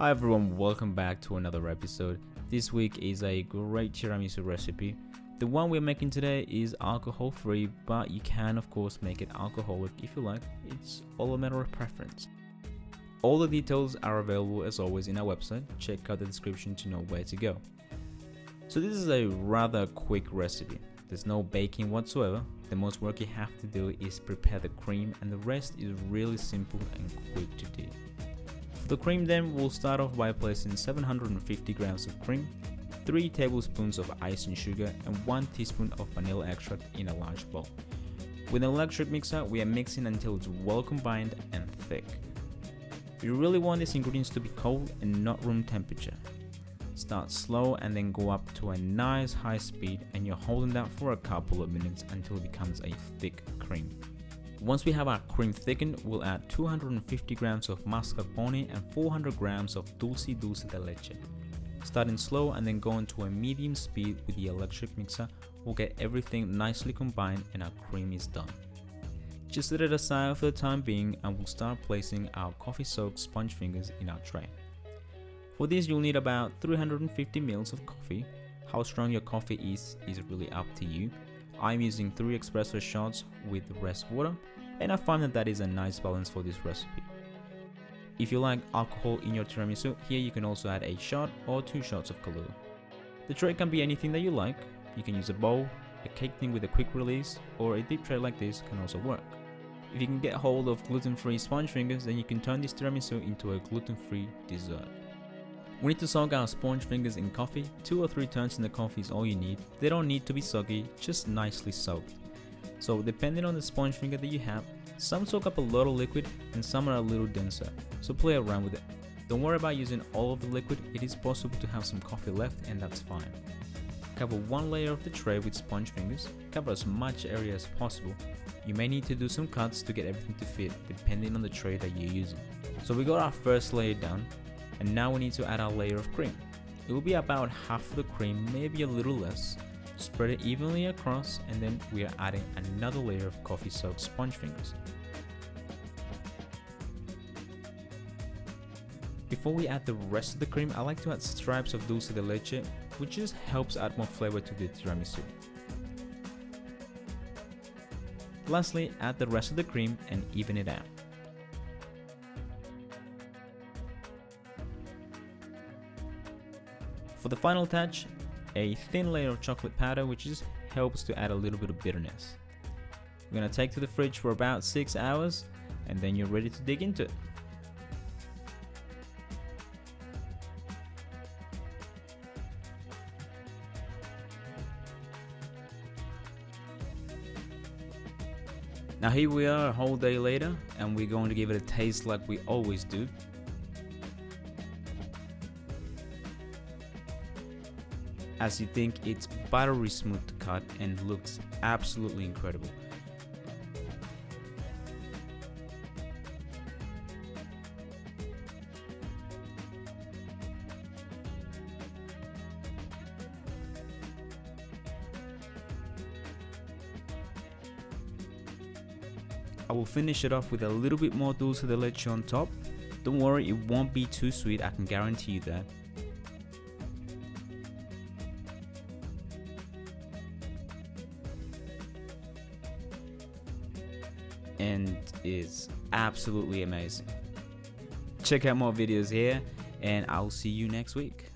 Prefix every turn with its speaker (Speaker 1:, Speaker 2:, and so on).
Speaker 1: Hi everyone, welcome back to another episode. This week is a great tiramisu recipe. The one we're making today is alcohol free, but you can of course make it alcoholic if you like. It's all a matter of preference. All the details are available as always in our website. Check out the description to know where to go. So this is a rather quick recipe. There's no baking whatsoever. The most work you have to do is prepare the cream, and the rest is really simple and quick to do. For the cream then, we'll start off by placing 750 grams of cream, 3 tablespoons of icing sugar and 1 teaspoon of vanilla extract in a large bowl. With an electric mixer, we are mixing until it's well combined and thick. You really want these ingredients to be cold and not room temperature. Start slow and then go up to a nice high speed, and you're holding that for a couple of minutes until it becomes a thick cream. Once we have our cream thickened, we'll add 250 grams of mascarpone and 400 grams of Dulce de Leche. Starting slow and then going to a medium speed with the electric mixer, we'll get everything nicely combined and our cream is done. Just set it aside for the time being, and we'll start placing our coffee soaked sponge fingers in our tray. For this you'll need about 350 ml of coffee. How strong your coffee is really up to you. I'm using 3 espresso shots with the rest water, and I find that is a nice balance for this recipe. If you like alcohol in your tiramisu, here you can also add a shot or 2 shots of Kahlua. The tray can be anything that you like. You can use a bowl, a cake tin with a quick release, or a deep tray like this can also work. If you can get hold of gluten-free sponge fingers, then you can turn this tiramisu into a gluten-free dessert. We need to soak our sponge fingers in coffee. 2 or 3 turns in the coffee is all you need. They don't need to be soggy, just nicely soaked. So depending on the sponge finger that you have, some soak up a lot of liquid and some are a little denser, so play around with it. Don't worry about using all of the liquid. It is possible to have some coffee left, and that's fine. Cover 1 layer of the tray with sponge fingers. Cover as much area as possible. You may need to do some cuts to get everything to fit depending on the tray that you're using. So we got our first layer done. And now we need to add our layer of cream. It will be about half of the cream, maybe a little less. Spread it evenly across, and then we are adding another layer of coffee soaked sponge fingers. Before we add the rest of the cream, I like to add stripes of Dulce de Leche, which just helps add more flavor to the tiramisu. Lastly, add the rest of the cream and even it out. For the final touch, a thin layer of chocolate powder, which just helps to add a little bit of bitterness. We're going to take to the fridge for about 6 hours, and then you're ready to dig into it. Now here we are a whole day later, and we're going to give it a taste like we always do. As you think, it's buttery smooth to cut and looks absolutely incredible. I will finish it off with a little bit more dulce de leche on top. Don't worry, it won't be too sweet, I can guarantee you that. And it's absolutely amazing. Check out more videos here, and I'll see you next week.